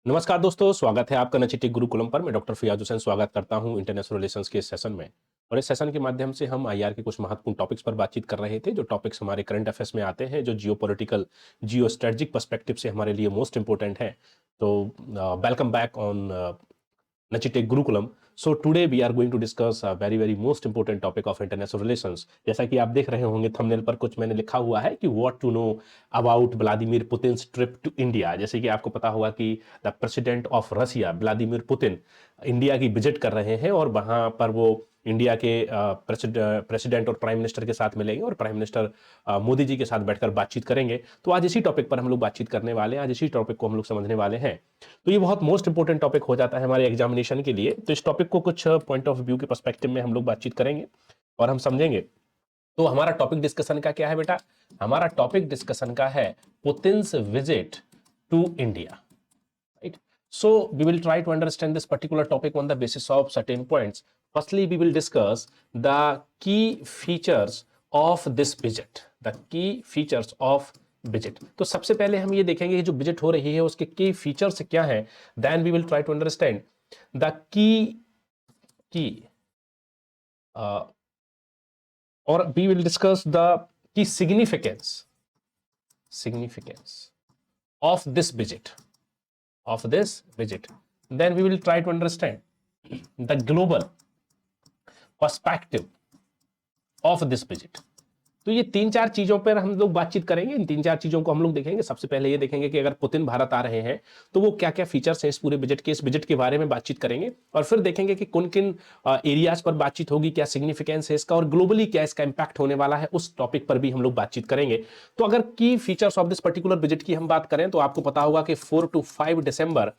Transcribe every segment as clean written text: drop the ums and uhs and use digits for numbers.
नमस्कार दोस्तों, स्वागत है आपका नचिटिक गुरुकुलम पर। मैं डॉक्टर फियाज हुसैन स्वागत करता हूं इंटरनेशनल रिलेशंस के इस सेशन में। और इस सेशन के माध्यम से हम आईआर के कुछ महत्वपूर्ण टॉपिक्स पर बातचीत कर रहे थे, जो टॉपिक्स हमारे करंट अफेयर्स में आते हैं, जो जियोपॉलिटिकल जियो स्ट्रेटजिक पर्सपेक्टिव से हमारे लिए मोस्ट इंपॉर्टेंट है। तो welcome back on Nachitek Gurukulam. So today we are going to discuss a very most important topic of international relations. जैसा कि आप देख रहे होंगे थंबनेल पर कुछ मैंने लिखा हुआ है कि what to know about Vladimir Putin's trip to India. जैसे कि आपको पता होगा कि the president of Russia Vladimir Putin India की विजिट कर रहे हैं और वहां पर वो इंडिया के प्रेसिडेंट और प्राइम मिनिस्टर के साथ मिलेंगे और प्राइम मिनिस्टर मोदी जी के साथ बैठकर बातचीत करेंगे। तो आज इसी टॉपिक पर हम लोग बातचीत करने वाले हैं, आज इसी टॉपिक को हम लोग समझने वाले हैं। तो ये बहुत मोस्ट इंपोर्टेंट टॉपिक हो जाता है हमारे एग्जामिनेशन के लिए। तो इस टॉपिक को कुछ पॉइंट ऑफ व्यू के पर्सपेक्टिव में हम लोग बातचीत करेंगे और हम समझेंगे। तो हमारा टॉपिक डिस्कशन का क्या है बेटा? हमारा टॉपिक डिस्कशन का है Putin's visit to India, right? So we will try to understand this particular topic on the basis of certain points. Firstly, we will discuss the key features of this visit. The key features of visit. तो सबसे पहले हम ये देखेंगे कि जो visit हो रही है उसके की फीचर्स क्या हैं। Then we will try to understand the key और we will discuss the key significance of this visit. Then we will try to understand the global perspective of this visit. तो ये तीन चार चीजों पर हम लोग बातचीत करेंगे। इन तीन चार चीजों को हम लोग देखेंगे। सबसे पहले ये देखेंगे कि अगर पुतिन भारत आ रहे हैं तो वो क्या क्या फीचर्स हैं इस पूरे विजिट के, इस विजिट के बारे में बातचीत करेंगे। और फिर देखेंगे कि किन किन एरियाज पर बातचीत होगी, क्या सिग्निफिकेंस है इसका और ग्लोबली क्या इसका इंपैक्ट होने वाला है, उस टॉपिक पर भी हम लोग बातचीत करेंगे। तो अगर की features of this particular visit की हम बात करें तो आपको पता होगा कि 4 to 5 दिसंबर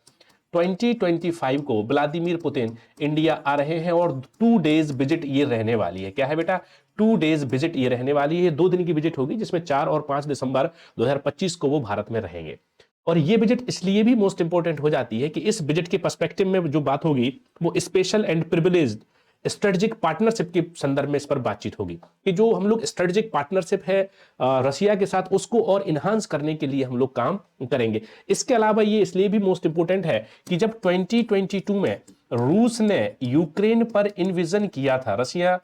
2025 को व्लादिमीर पुतिन इंडिया आ रहे हैं और 2 डेज विजिट ये रहने वाली है। क्या है बेटा? 2 डेज विजिट ये रहने वाली है। 2 दिन की विजिट होगी जिसमें 4 और 5 दिसंबर 2025 को वो भारत में रहेंगे। और ये विजिट इसलिए भी मोस्ट इंपोर्टेंट हो जाती है कि इस विजिट के पर्सपेक्टिव में जो बात होगी वो special and privileged strategic partnership के संदर्भ में इस पर बातचीत होगी कि जो हम लोग स्ट्रेटेजिक पार्टनरशिप है रशिया के साथ उसको और इनहांस करने के लिए हम लोग काम करेंगे। इसके अलावा ये इसलिए भी मोस्ट इंपोर्टेंट है कि जब 2022 में रूस ने यूक्रेन पर इन्विजन किया था, रशिया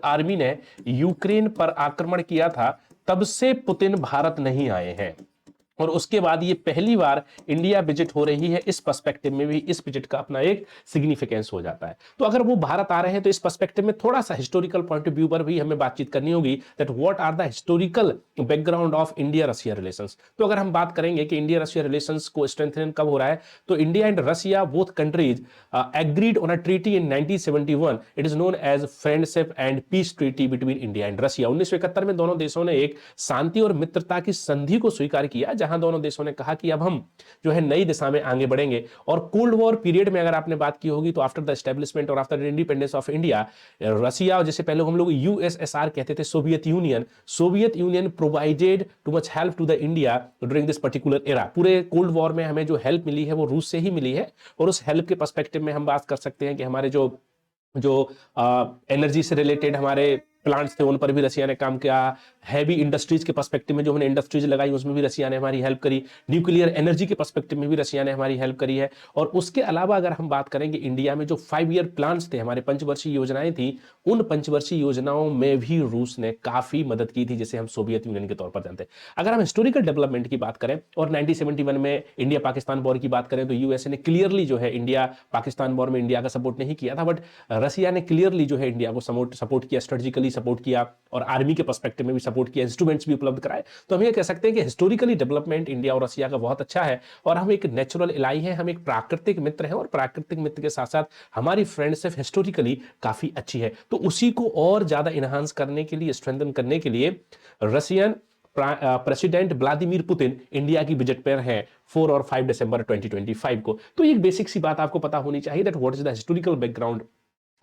आर्मी ने यूक्रेन पर आक्रमण किया था, तब से पुतिन भारत नहीं आए हैं और उसके बाद ये पहली बार इंडिया विजिट हो रही है। इस पर्सपेक्टिव में भी इस विजिट का अपना एक सिग्निफिकेंस हो जाता है। तो अगर वो भारत आ रहे हैं तो इस पर्सपेक्टिव में थोड़ा सा हिस्टोरिकल पॉइंट ऑफ व्यू पर भी हमें बातचीत करनी होगी that what are the historical background of India Russia relations. तो अगर हम बात करेंगे कि इंडिया रशिया रिलेशंस को स्ट्रेंथन कब हो रहा है, तो India and Russia both countries agreed on a treaty in 1971। It is known as friendship and peace treaty between India and Russia. 1971 में दोनों देशों ने एक शांति और मित्रता की संधि को स्वीकार किया, जहां दोनों देशों ने कहा कि अब हम जो है नई दिशा में आगे बढ़ेंगे। और कोल्ड वॉर पीरियड में अगर आपने बात की होगी तो आफ्टर द एस्टेब्लिशमेंट और after the independence of India, Russia जिसे पहले हम लोग यूएसएसआर कहते थे, Soviet Union provided too much help to the India during this particular era. पूरे कोल्ड वॉर में हमें जो हेल्प मिली है वो रूस से ही मिली है। और उस हेल्प के पर्सपेक्टिव में हम बात कर सकते हैं कि हमारे जो एनर्जी से रिलेटेड हमारे प्लांट्स थे उन पर भी रशिया ने काम किया। हैवी इंडस्ट्रीज के पर्सपेक्टिव में जो हमने इंडस्ट्रीज लगाई उसमें भी रशिया ने हमारी हेल्प करी। न्यूक्लियर एनर्जी के पर्सपेक्टिव में भी रशिया ने हमारी हेल्प करी है। और उसके अलावा अगर हम बात करेंगे इंडिया में जो 5 ईयर प्लान्स थे, हमारे पंचवर्षीय योजनाएं थी, उन पंचवर्षीय योजनाओं में भी रूस ने काफी मदद की थी, जिसे हम सोवियत यूनियन के तौर पर जानते हैं। अगर हम हिस्टोरिकल डेवलपमेंट की बात करें और 1971 में इंडिया पाकिस्तान वॉर की बात करें तो यूएसए ने क्लियरली जो है इंडिया पाकिस्तान वॉर में इंडिया का सपोर्ट नहीं किया था, बट रशिया ने क्लियरली जो है इंडिया को सपोर्ट किया, स्ट्रेटेजिकली सपोर्ट किया और आर्मी के पर्सपेक्टिव में भी सपोर्ट किया, इंस्ट्रूमेंट्स भी उपलब्ध कराए। तो हम ये कह सकते हैं कि हिस्टोरिकली डेवलपमेंट इंडिया और रशिया का बहुत अच्छा है और हम एक नेचुरल एलाई हैं, हम एक प्राकृतिक मित्र हैं और प्राकृतिक मित्र के साथ साथ हमारी फ्रेंडशिप हिस्टोरिकली काफी अच्छी है। तो उसी को और ज्यादा इनहांस करने के लिए, स्ट्रेंथन करने के लिए Russian president Vladimir Putin India की विजिट पर है 4 और 5 दिसंबर 2025 को। तो एक बेसिक सी बात आपको पता होनी चाहिए that what is the historical background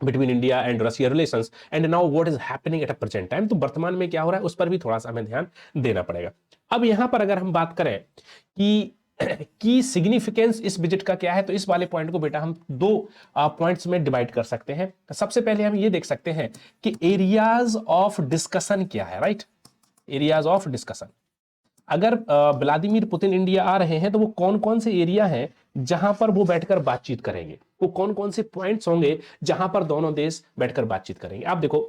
between India and Russia relations and now what is happening at a present time. तो वर्तमान में क्या हो रहा है उस पर भी थोड़ा सा हमें ध्यान देना पड़ेगा। अब यहां पर अगर हम बात करें कि सिग्निफिकेंस इस विजिट का क्या है, तो इस वाले पॉइंट को बेटा हम 2 पॉइंट्स में डिवाइड कर सकते हैं। सबसे पहले हम ये देख सकते हैं कि एरियाज ऑफ डिस्कशन क्या है, राइट? Areas of discussion. अगर व्लादिमीर पुतिन इंडिया आ रहे हैं तो वो कौन कौन से एरिया हैं जहां पर वो बैठकर बातचीत करेंगे, वो कौन कौन से पॉइंट्स होंगे जहां पर दोनों देश बैठकर बातचीत करेंगे। आप देखो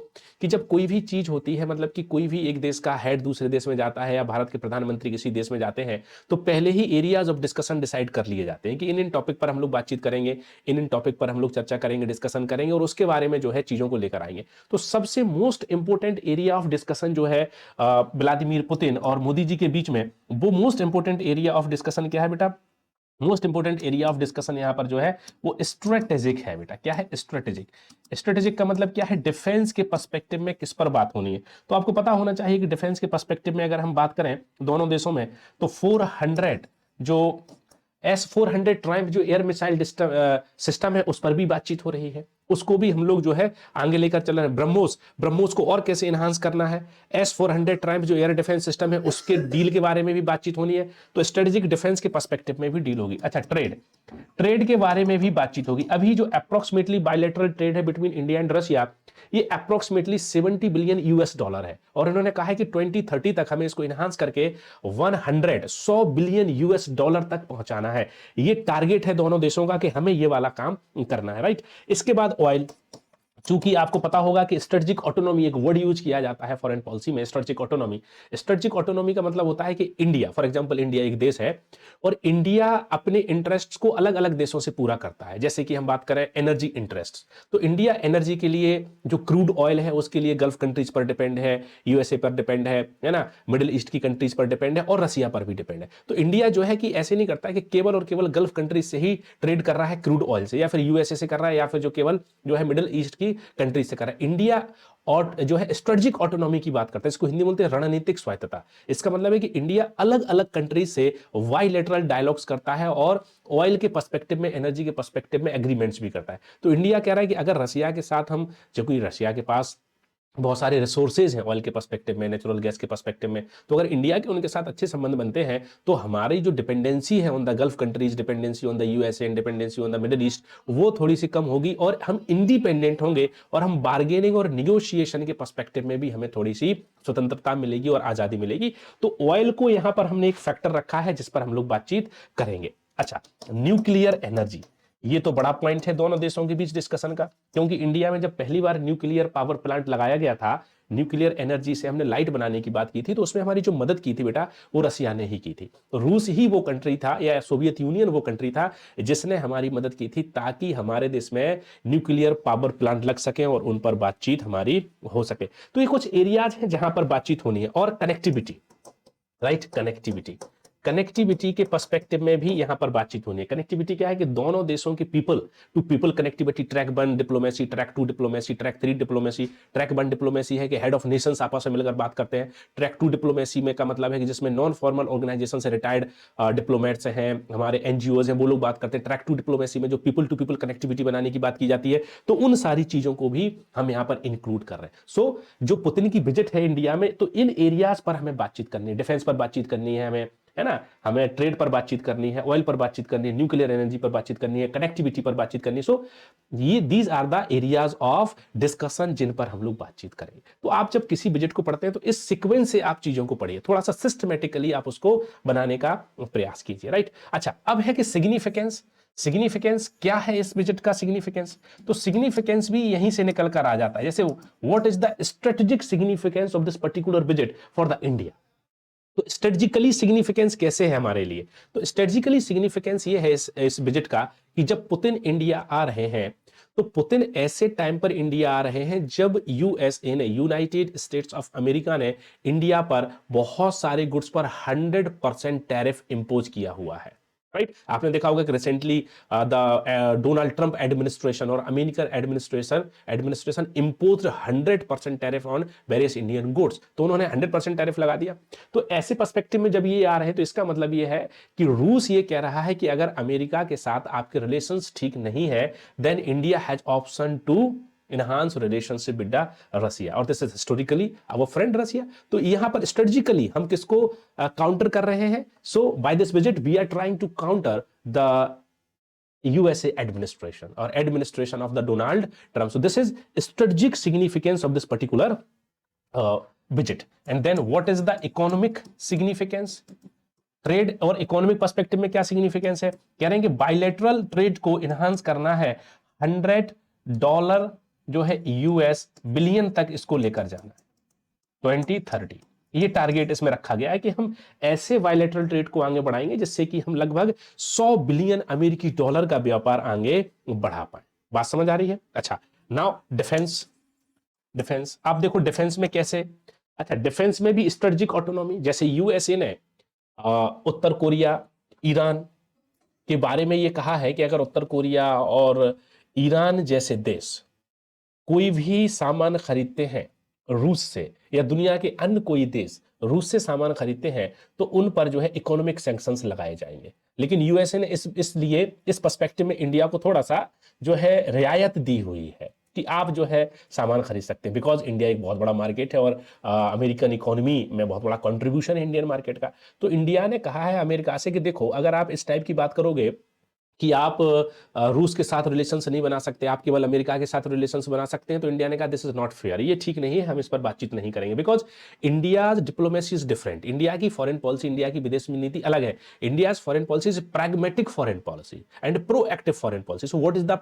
कि जब कोई भी चीज होती है, मतलब कि कोई भी एक देश का हेड दूसरे देश में जाता है या भारत के प्रधानमंत्री किसी देश में जाते हैं, तो पहले ही एरियाज ऑफ डिस्कशन डिसाइड कर लिए जाते हैं कि इन टॉपिक पर हम लोग बातचीत करेंगे, इन टॉपिक पर हम लोग चर्चा करेंगे, डिस्कशन करेंगे और उसके बारे में जो है चीजों को लेकर आएंगे। तो सबसे most important area of discussion जो है व्लादिमीर पुतिन और मोदी जी के बीच में, वो most important area of discussion क्या है बेटा? Most important area of discussion यहां पर जो है वो स्ट्रेटेजिक है बेटा। क्या है? स्ट्रेटेजिक। स्ट्रेटेजिक का मतलब क्या है? डिफेंस के पर्सपेक्टिव में किस पर बात होनी है। तो आपको पता होना चाहिए कि डिफेंस के पर्सपेक्टिव में अगर हम बात करें दोनों देशों में, तो 400 जो S-400 ट्रायम्फ जो एयर मिसाइल सिस्टम है उस पर भी बातचीत हो रही है, उसको भी हम लोग जो है आगे लेकर चल रहे हैं। ब्रह्मोस को और कैसे इनहांस करना है, S-400 ट्रायम्फ जो एयर डिफेंस सिस्टम है उसके डील के बारे में भी बातचीत होनी है। तो स्ट्रेटेजिक डिफेंस के पर्सपेक्टिव में भी डील होगी। अच्छा, ट्रेड के बारे में भी बातचीत होगी। अभी जो अप्रोक्सीमेटली बायलैटरल ट्रेड है बिटवीन इंडिया एंड रशिया, ये अप्रोक्सीमेटली $70 बिलियन है और इन्होंने कहा है कि 2030 तक हमें इसको इनहांस करके 100 बिलियन US डॉलर तक पहुंचाना है। ये टारगेट है दोनों देशों का कि हमें ये वाला काम करना है, राइट। इसके बाद ऑयल, चूंकि आपको पता होगा कि स्ट्रेटेजिक ऑटोनॉमी एक वर्ड यूज किया जाता है फॉरेन पॉलिसी में, स्ट्रेटेजिक ऑटोनॉमी। स्ट्रेटेजिक ऑटोनॉमी का मतलब होता है कि इंडिया, फॉर एग्जांपल इंडिया एक देश है और इंडिया अपने इंटरेस्ट्स को अलग अलग देशों से पूरा करता है। जैसे कि हम बात करें एनर्जी इंटरेस्ट, तो इंडिया एनर्जी के लिए जो क्रूड ऑयल है उसके लिए गल्फ कंट्रीज पर डिपेंड है, यूएसए पर डिपेंड है ना, मिडिल ईस्ट की कंट्रीज पर डिपेंड है और रसिया पर भी डिपेंड है। तो इंडिया जो है कि ऐसे नहीं करता है कि केवल और केवल गल्फ कंट्रीज से ही ट्रेड कर रहा है क्रूड ऑयल से, या फिर यूएसए से कर रहा है, या फिर जो केवल जो है मिडिल ईस्ट की कंट्री से कर रहा है। इंडिया और जो है स्ट्रेटेजिक ऑटोनॉमी की बात करता है, इसको हिंदी बोलते हैं रणनीतिक स्वायत्तता। इसका मतलब है कि इंडिया अलग अलग कंट्री से बायलैटरल डायलॉग्स करता है और ऑयल के पर्सपेक्टिव में, एनर्जी के पर्सपेक्टिव में एग्रीमेंट्स भी करता है। तो इंडिया कह रहा है कि अगर रसिया के साथ हम, जो कोई रसिया के पास बहुत सारे रिसोर्सेज हैं ऑयल के पर्सपेक्टिव में, नेचुरल गैस के पर्सपेक्टिव में, तो अगर इंडिया के उनके साथ अच्छे संबंध बनते हैं तो हमारी जो डिपेंडेंसी है on the gulf countries, dependency on the USA, dependency on the middle east, वो थोड़ी सी कम होगी और हम इंडिपेंडेंट होंगे और हम बार्गेनिंग और निगोशिएशन के पर्सपेक्टिव में भी हमें थोड़ी सी स्वतंत्रता मिलेगी और आजादी मिलेगी। तो ऑयल को यहां पर हमने एक फैक्टर रखा है जिस पर हम लोग बातचीत करेंगे। अच्छा, न्यूक्लियर एनर्जी, ये तो बड़ा पॉइंट है दोनों देशों के बीच डिस्कशन का, क्योंकि इंडिया में जब पहली बार न्यूक्लियर पावर प्लांट लगाया गया था, न्यूक्लियर एनर्जी से हमने लाइट बनाने की बात की थी, तो उसमें हमारी जो मदद की थी बेटा वो रसिया ने ही की थी। रूस ही वो कंट्री था या सोवियत यूनियन वो कंट्री था जिसने हमारी मदद की थी ताकि हमारे देश में न्यूक्लियर पावर प्लांट लग सके और उन पर बातचीत हमारी हो सके। तो ये कुछ एरियाज हैं जहां पर बातचीत होनी है। और कनेक्टिविटी, राइट, कनेक्टिविटी के पर्सपेक्टिव में भी यहां पर बातचीत होनी है। कनेक्टिविटी क्या है कि दोनों देशों की people to people connectivity, track 1 diplomacy, track 2 diplomacy, track 3 diplomacy. Track 1 diplomacy है कि हेड ऑफ नेशंस आपस में मिलकर बात करते हैं। ट्रैक 2 डिप्लोमेसी में का मतलब है कि जिसमें नॉन फॉर्मल ऑर्गेनाइजेशन से रिटायर्ड डिप्लोमेट्स हैं, हमारे एनजीओज हैं, वो लोग बात करते हैं। ट्रैक 2 डिप्लोमेसी में जो पीपल टू पीपल कनेक्टिविटी बनाने की बात की जाती है। तो उन सारी चीजों को भी हम यहां पर इंक्लूड कर रहे हैं। सो जो पुतिन की विजिट है इंडिया में, तो इन एरियाज पर हमें बातचीत करनी है, डिफेंस पर बातचीत करनी है हमें, है ना, हमें ट्रेड पर बातचीत करनी है, ऑयल पर बातचीत करनी है, न्यूक्लियर एनर्जी पर बातचीत करनी है, कनेक्टिविटी पर बातचीत करनी है। सो ये these are the areas of discussion जिन पर हम लोग बातचीत करेंगे। तो आप जब किसी बजट को पढ़ते हैं तो इस सीक्वेंस से आप चीजों को पढ़िए, थोड़ा सा सिस्टमेटिकली आप उसको बनाने का प्रयास कीजिए, राइट। अच्छा, अब है कि सिग्निफिकेंस क्या है इस बजट का सिग्निफिकेंस? तो सिग्निफिकेंस भी यहीं से निकल कर आ जाता है। जैसे what is the strategic significance of this particular budget for the India. तो स्ट्रेटेजिकली सिग्निफिकेंस कैसे है हमारे लिए? तो स्ट्रेटेजिकली सिग्निफिकेंस ये है इस बजट का कि जब पुतिन इंडिया आ रहे हैं, तो पुतिन ऐसे टाइम पर इंडिया आ रहे हैं जब यूएसए ने, यूनाइटेड स्टेट्स ऑफ अमेरिका ने इंडिया पर बहुत सारे गुड्स पर 100% टैरिफ इंपोज किया हुआ है, राइट। आपने देखा होगा कि recently the Donald Trump administration और American administration imposed 100% tariff on various Indian goods. तो उन्होंने 100% टैरिफ लगा दिया। तो ऐसे पर्सपेक्टिव में जब ये आ रहे हैं तो इसका मतलब ये है कि रूस ये कह रहा है कि अगर अमेरिका के साथ आपके रिलेशंस ठीक नहीं है, then India has option to enhance relationship with the Russia, और this is historically our friend Russia. तो यहां पर स्ट्रेटेजिकली हम किसको काउंटर कर रहे हैं? So by this budget we are trying to counter the USA administration or administration of the Donald Trump. So this is strategic significance of this particular budget. And then what is the economic significance? Trade और economic perspective में क्या significance है, कह रहे हैं कि bilateral trade को enhance करना है, $100 जो है यूएस बिलियन तक इसको लेकर जाना है 2030। ये टारगेट इसमें रखा गया है कि हम ऐसे बायलैटरल ट्रेड को आगे बढ़ाएंगे जिससे कि हम लगभग 100 बिलियन अमेरिकी डॉलर का व्यापार आगे बढ़ा पाए। बात समझ आ रही है? अच्छा, नाउ डिफेंस। डिफेंस आप देखो डिफेंस में कैसे, अच्छा डिफेंस में भी स्ट्रेटेजिक ऑटोनॉमी, जैसे यूएसए ने उत्तर कोरिया, ईरान के बारे में ये कहा है कि अगर उत्तर कोरिया और ईरान जैसे देश कोई भी सामान खरीदते हैं रूस से, या दुनिया के अन्य कोई देश रूस से सामान खरीदते हैं, तो उन पर जो है इकोनॉमिक सैंक्शंस लगाए जाएंगे। लेकिन यूएसए ने इसलिए इस पर्सपेक्टिव में इंडिया को थोड़ा सा जो है रियायत दी हुई है कि आप जो है सामान खरीद सकते हैं, बिकॉज इंडिया एक बहुत बड़ा मार्केट है और अमेरिकन इकोनॉमी में बहुत बड़ा कंट्रीब्यूशन है इंडियन मार्केट का। तो इंडिया ने कहा है अमेरिका से कि देखो अगर आप इस टाइप की बात करोगे कि आप रूस के साथ रिलेशंस नहीं बना सकते, आप केवल अमेरिका के साथ रिलेशंस बना सकते हैं, तो इंडिया ने कहा दिस इज नॉट फेयर, ये ठीक नहीं है, हम इस पर बातचीत नहीं करेंगे, because India diplomacy is different. India की फॉरेन पॉलिसी, इंडिया की विदेश नीति अलग है। India foreign policy is pragmatic foreign policy and proactive foreign policy. So what is the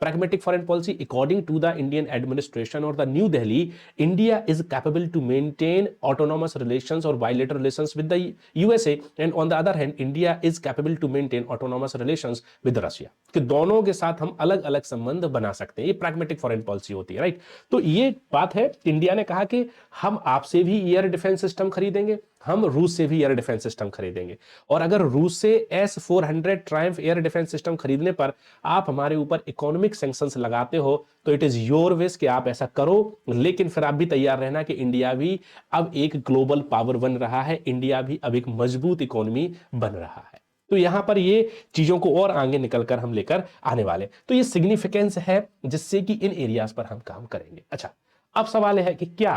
pragmatic foreign policy? According to the Indian administration or the New Delhi, India is capable to maintain autonomous relations or bilateral relations with the USA, and on the other hand, India is capable to maintain autonomous relations with Russia, कि दोनों के साथ हम अलग अलग संबंध बना सकते हैं। ये प्रैग्मेटिक फॉरेन पॉलिसी होती है, राइट। तो ये बात है, इंडिया ने कहा कि हम आपसे भी एयर डिफेंस सिस्टम खरीदेंगे, हम रूस से भी एयर डिफेंस सिस्टम खरीदेंगे, और अगर रूस से S-400 Triumph air defence system खरीदने पर आप हमारे ऊपर इकोनॉमिक सैंक्शंस लगाते हो तो इट इज योर विश कि आप ऐसा करो, लेकिन फिर आप भी तैयार रहना कि इंडिया भी अब एक ग्लोबल पावर बन रहा है, इंडिया भी अब एक मजबूत इकोनॉमी बन रहा है। तो यहां पर ये चीजों को और आगे निकलकर हम लेकर आने वाले, तो ये सिग्निफिकेंस है जिससे कि इन एरियाज पर हम काम करेंगे। अच्छा, अब सवाल है कि क्या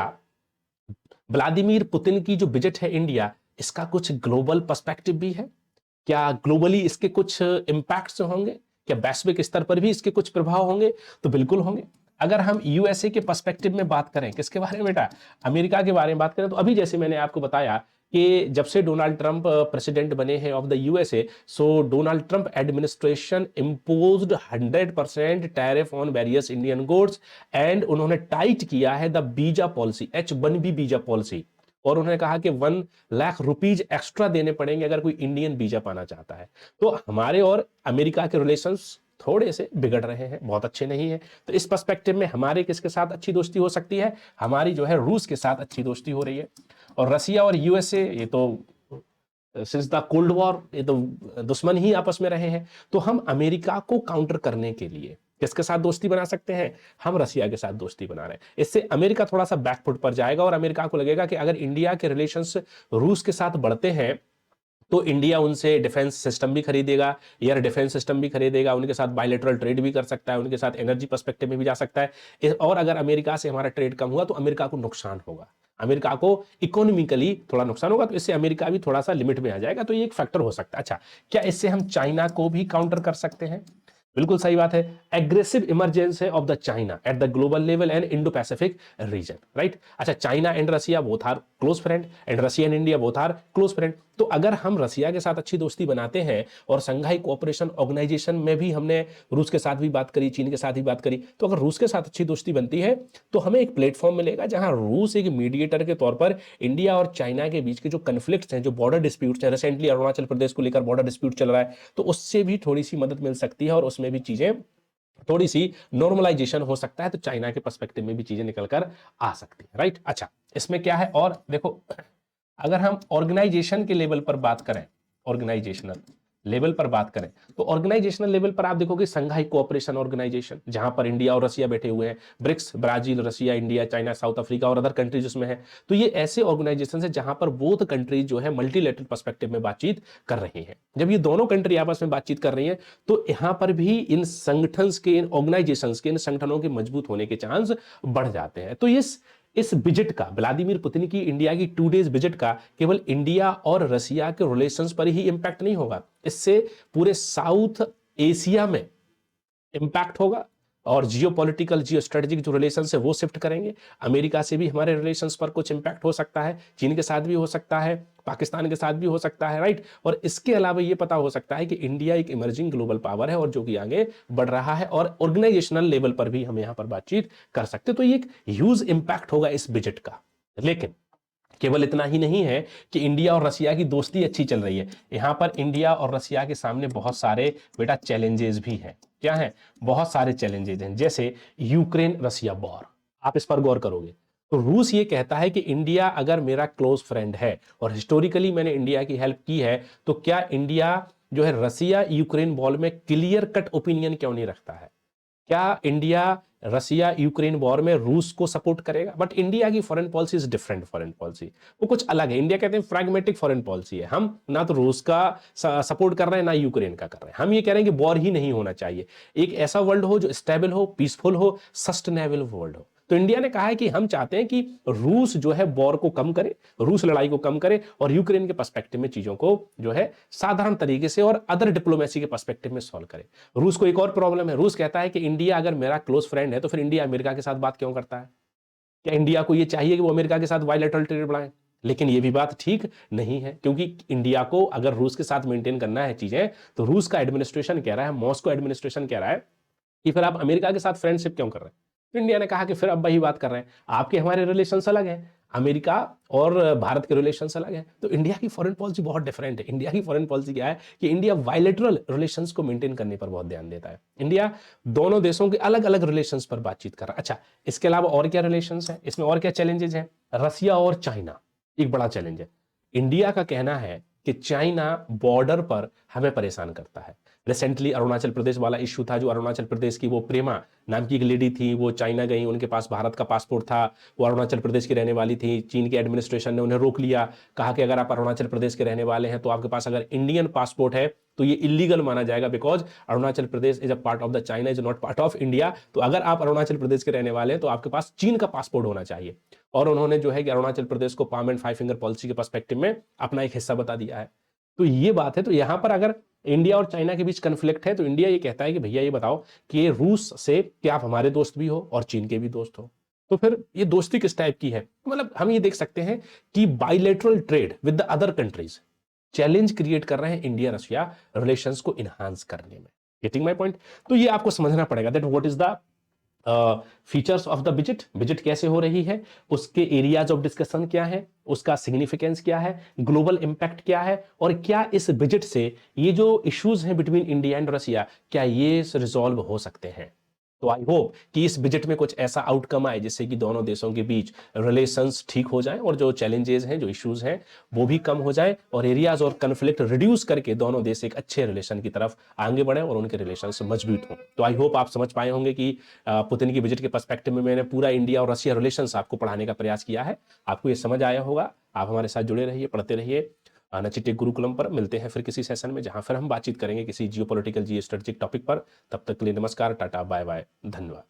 व्लादिमीर पुतिन की जो विजिट है इंडिया, इसका कुछ ग्लोबल पर्सपेक्टिव भी है? क्या ग्लोबली इसके कुछ इंपैक्ट्स होंगे? क्या वैश्विक स्तर पर भी इसके कुछ प्रभाव होंगे? तो बिल्कुल होंगे। अगर हम यूएसए के पर्सपेक्टिव में बात करें, किसके बारे में बेटा, अमेरिका के बारे में बात करें, तो अभी जैसे मैंने आपको बताया कि जब से डोनाल्ड ट्रंप प्रेसिडेंट बने हैं of the USA, so Donald Trump administration imposed 100% tariff on various Indian goods, and उन्होंने टाइट किया है the visa policy, H-1B visa policy, और उन्होंने कहा कि 1 लाख रुपीज एक्स्ट्रा देने पड़ेंगे अगर कोई इंडियन वीजा पाना चाहता है। तो हमारे और अमेरिका के रिलेशंस थोड़े से बिगड़ रहे हैं, बहुत अच्छे नहीं है। तो इस पर्सपेक्टिव में हमारे किसके साथ अच्छी दोस्ती हो सकती है? हमारी जो है रूस के साथ अच्छी दोस्ती हो रही है। और रसिया और यूएसए ये तो सिंस द कोल्ड वॉर ये तो दुश्मन ही आपस में रहे हैं। तो हम अमेरिका को काउंटर करने के लिए किसके साथ दोस्ती बना सकते हैं? हम रसिया के साथ दोस्ती बना रहे हैं। इससे अमेरिका थोड़ा सा बैकफुट पर जाएगा और अमेरिका को लगेगा कि अगर इंडिया के रिलेशंस रूस के साथ बढ़ते हैं तो इंडिया उनसे डिफेंस सिस्टम भी खरीदेगा, एयर डिफेंस सिस्टम भी खरीदेगा, उनके साथ बायलैटरल ट्रेड भी कर सकता है, उनके साथ एनर्जी पर्सपेक्टिव में भी जा सकता है। और अगर अमेरिका से हमारा ट्रेड कम हुआ तो अमेरिका को नुकसान होगा, अमेरिका को इकोनॉमिकली थोड़ा नुकसान होगा, तो इससे अमेरिका भी थोड़ा सा लिमिट में आ जाएगा। तो ये एक फैक्टर हो सकता है। अच्छा, क्या इससे हम चाइना को भी काउंटर कर सकते हैं? बिल्कुल सही बात है। एग्रेसिव इमरजेंस है of the China at the global level and Indo Pacific region, right. अच्छा, China and Russia both are close friend and Russia and India both are close friend. तो अगर हम रसिया के साथ अच्छी दोस्ती बनाते हैं और संघाई कोऑपरेशन ऑर्गेनाइजेशन में भी हमने रूस के साथ भी बात करी, चीन के साथ भी बात करी, तो अगर रूस के साथ अच्छी दोस्ती बनती है तो हमें एक प्लेटफॉर्म मिलेगा जहां रूस एक मीडिएटर के तौर पर इंडिया और चाइना के बीच के जो कन्फ्लिक्ट्स हैं, जो बॉर्डर डिस्प्यूट्स हैं, रिसेंटली अरुणाचल प्रदेश को लेकर बॉर्डर डिस्प्यूट चल रहा है, तो उससे भी थोड़ी सी मदद मिल सकती है और उसमें भी चीजें थोड़ी सी नॉर्मलाइजेशन हो सकता है। तो चाइना के पर्सपेक्टिव में भी चीजें निकल कर आ सकती है, राइट। अच्छा, इसमें क्या है और देखो, अगर हम ऑर्गेनाइजेशन के लेवल पर बात करें, ऑर्गेनाइजेशनल लेवल पर बात करें, तो ऑर्गेनाइजेशनल लेवल पर आप देखोगे संघाई कोऑपरेशन ऑर्गेनाइजेशन, जहां पर इंडिया और रसिया बैठे हुए हैं, ब्रिक्स, ब्राजील, रसिया, इंडिया, चाइना, साउथ अफ्रीका और अदर कंट्रीज उसमें है। तो ये ऐसे ऑर्गेनाइजेशन है जहां पर बोथ कंट्रीज जो है मल्टीलेटरल पर्सपेक्टिव में बातचीत कर रही हैं। जब ये दोनों कंट्री आपस में बातचीत कर रही हैं तो यहां पर भी इन संगठन के, इन ऑर्गेनाइजेशन के, इन संगठनों के मजबूत होने के चांस बढ़ जाते हैं। तो इस विजिट का, व्लादिमीर पुतिन की इंडिया की 2 डेज विजिट का केवल इंडिया और रसिया के रिलेशंस पर ही इंपैक्ट नहीं होगा, इससे पूरे साउथ एशिया में इंपैक्ट होगा और जियोपॉलिटिकल, जियो स्ट्रेटेजिक जो रिलेशन है वो शिफ्ट करेंगे। अमेरिका से भी हमारे रिलेशंस पर कुछ इंपैक्ट हो सकता है, चीन के साथ भी हो सकता है, पाकिस्तान के साथ भी हो सकता है, राइट। और इसके अलावा ये पता हो सकता है कि इंडिया एक इमर्जिंग ग्लोबल पावर है और जो कि आगे बढ़ रहा है, और ऑर्गेनाइजेशनल लेवल पर भी हम यहां पर बातचीत कर सकते हैं। तो ये एक ह्यूज इंपैक्ट होगा इस बजट का। लेकिन केवल इतना ही नहीं है कि इंडिया और रसिया की दोस्ती अच्छी चल रही है, यहां पर इंडिया और रसिया के सामने बहुत सारे बेटा चैलेंजेस भी हैं। क्या है? बहुत सारे चैलेंजेस हैं, जैसे यूक्रेन रसिया वॉर। आप इस पर गौर करोगे तो रूस ये कहता है कि इंडिया अगर मेरा क्लोज फ्रेंड है और हिस्टोरिकली मैंने इंडिया की हेल्प की है, तो क्या इंडिया जो है रसिया यूक्रेन वॉर में क्लियर कट ओपिनियन क्यों नहीं रखता है? क्या इंडिया रसिया यूक्रेन वॉर में रूस को सपोर्ट करेगा? बट इंडिया की foreign policy is different foreign policy, वो कुछ अलग है। इंडिया कहते हैं फ्रैग्मेटिक फॉरेन पॉलिसी है, हम ना तो रूस का सपोर्ट कर रहे हैं ना यूक्रेन का कर रहे हैं, हम ये कह रहे हैं कि वॉर ही नहीं होना चाहिए, एक ऐसा वर्ल्ड हो जो स्टेबल हो, पीसफुल हो, सस्टेनेबल वर्ल्ड हो। तो इंडिया ने कहा है कि हम चाहते हैं कि रूस जो है वॉर को कम करे, रूस लड़ाई को कम करे, और यूक्रेन के पर्सपेक्टिव में चीजों को जो है साधारण तरीके से और अदर डिप्लोमेसी के पर्सपेक्टिव में सॉल्व करे। रूस को एक और प्रॉब्लम है, रूस कहता है कि इंडिया अगर मेरा क्लोज फ्रेंड है तो फिर इंडिया अमेरिका के साथ बात क्यों करता है? क्या इंडिया को यह चाहिए कि वो अमेरिका के साथ बायलैटरल ट्रेड बढ़ाए? लेकिन ये भी बात ठीक नहीं है, क्योंकि इंडिया को अगर रूस के साथ मेंटेन करना है चीजें, तो रूस का एडमिनिस्ट्रेशन कह रहा है, मॉस्को एडमिनिस्ट्रेशन कह रहा है कि फिर आप अमेरिका के साथ फ्रेंडशिप क्यों कर रहे हैं? तो इंडिया ने कहा कि फिर अब वही बात कर रहे हैं, आपके हमारे रिलेशंस अलग हैं, अमेरिका और भारत के रिलेशंस अलग हैं। तो इंडिया की फॉरेन पॉलिसी बहुत डिफरेंट है। इंडिया की फॉरेन पॉलिसी क्या है कि इंडिया बायलैटरल रिलेशंस को मेंटेन करने पर बहुत ध्यान देता है। इंडिया दोनों देशों के अलग अलग रिलेशंस पर बातचीत कर रहा है। अच्छा, इसके अलावा और क्या रिलेशंस है, इसमें और क्या चैलेंजेस हैं? रसिया और चाइना एक बड़ा चैलेंज है। इंडिया का कहना है कि चाइना बॉर्डर पर हमें परेशान करता है। रिसेंटली अरुणाचल प्रदेश वाला इश्यू था, जो अरुणाचल प्रदेश की वो प्रेमा नाम की एक लेडी थी, वो चाइना गई, उनके पास भारत का पासपोर्ट था, वो अरुणाचल प्रदेश की रहने वाली थी, चीन के एडमिनिस्ट्रेशन ने उन्हें रोक लिया, कहा कि अगर आप अरुणाचल प्रदेश के रहने वाले हैं तो आपके पास अगर इंडियन पासपोर्ट है तो ये इलीगल माना जाएगा, because Arunachal Pradesh is a part of the China, is not part of India. तो अगर आप अरुणाचल प्रदेश के रहने वाले हैं तो आपके पास चीन का पासपोर्ट होना चाहिए। और उन्होंने जो है कि अरुणाचल प्रदेश को palm and five finger policy के पर्सपेक्टिव में अपना एक हिस्सा बता दिया है। तो ये बात है। तो यहां पर अगर इंडिया और चाइना के बीच कन्फ्लिक्ट है तो इंडिया ये कहता है कि भैया ये बताओ कि ये रूस से क्या आप हमारे दोस्त भी हो और चीन के भी दोस्त हो, तो फिर ये दोस्ती किस टाइप की है? मतलब हम ये देख सकते हैं कि bilateral trade with the other countries challenge create कर रहे हैं इंडिया रशिया रिलेशंस को इनहांस करने में। Getting my point? तो ये आपको समझना पड़ेगा that what is the features of the budget कैसे हो रही है, उसके एरियाज ऑफ डिस्कशन क्या है, उसका सिग्निफिकेंस क्या है, ग्लोबल इंपैक्ट क्या है, और क्या इस बजट से ये जो इश्यूज हैं बिटवीन इंडिया एंड रसिया क्या ये रिजॉल्व हो सकते हैं। तो आई होप कि इस बजट में कुछ ऐसा आउटकम आए जिससे कि दोनों देशों के बीच रिलेशंस ठीक हो जाएं और जो चैलेंजेस हैं, जो इश्यूज हैं, वो भी कम हो जाए और एरियाज और कन्फ्लिक्ट रिड्यूस करके दोनों देश एक अच्छे रिलेशन की तरफ आगे बढ़े और उनके रिलेशंस मजबूत हों। तो आई होप आप समझ पाए होंगे कि पुतिन की बजट के पर्सपेक्टिव में मैंने पूरा इंडिया और रशिया रिलेशंस आपको पढ़ाने का प्रयास किया है। आपको ये समझ आया होगा। आप हमारे साथ जुड़े रहिए, पढ़ते रहिए। नचिटेक गुरुकुलम पर मिलते हैं फिर किसी सेशन में, जहां फिर हम बातचीत करेंगे किसी जियोपॉलिटिकल जियो स्ट्रेटेजिक टॉपिक पर। तब तक के लिए नमस्कार, टाटा, बाय बाय, धन्यवाद।